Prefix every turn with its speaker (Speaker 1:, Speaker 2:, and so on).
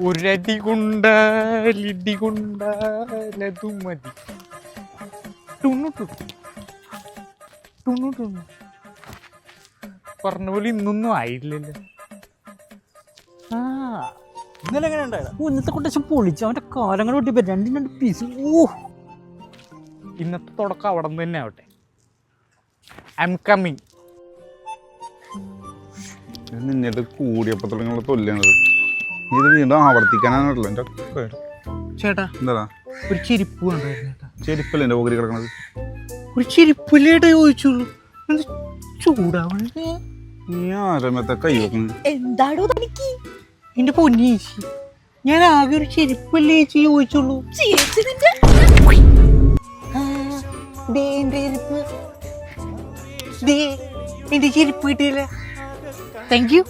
Speaker 1: ഒരടി കൊണ്ടിടി കൊണ്ടു മതി. ടുണു ടുണു ടുണു ടുണു പറഞ്ഞ പോലെ ഇന്നൊന്നും ആയില്ലല്ലോ. ആ
Speaker 2: ഇന്നലെ എങ്ങനെ ഉണ്ടായത്?
Speaker 3: ഇന്നത്തെ കൊട്ടേഷൻ പൊളിച്ചു. അവന്റെ കാലങ്ങൾ പൊട്ടിപ്പോ രണ്ട് പീസ്. ഓ
Speaker 1: ഇന്നത്തെ തുടക്കം അവിടെ നിന്ന് തന്നെ ആവട്ടെ. I am coming.
Speaker 4: നിന്നിട്ട് കൂടിയപ്പോ തുടങ്ങിയുള്ള തൊല്ലാണ്. ഇത് വീണ്ടും ആവർത്തിക്കാനാണല്ലോ എൻ്റെ.
Speaker 1: ചേട്ടാ
Speaker 4: എന്താ
Speaker 1: ഒരു ചെരുപ്പ് കണ്ടായിരുന്നു ചേട്ടാ.
Speaker 4: ചെരുപ്പല്ലേ എൻ്റെ പോകരി കിടക്കണത്?
Speaker 1: ഒരു ചെരുപ്പില്ലേട്ടാ ചോദിച്ചുള്ളൂ. എന്ത് ചൂടാവണേ?
Speaker 4: നീ ആരമത്തെ കൈ വെക്കുന്നത്?
Speaker 5: എന്താടോ തനിക്ക്?
Speaker 1: എന്റെ പൊന്നി ചേച്ചി, ഞാൻ ആകെ ഒരു ചെരുപ്പല്ലേ ചേച്ചി ചോദിച്ചുള്ളൂ.
Speaker 5: ചേച്ചി നിന്റെ
Speaker 1: എന്റെ ചെരുപ്പ്, എന്റെ ചെരുപ്പ് കിട്ടിയില്ല. Thank you.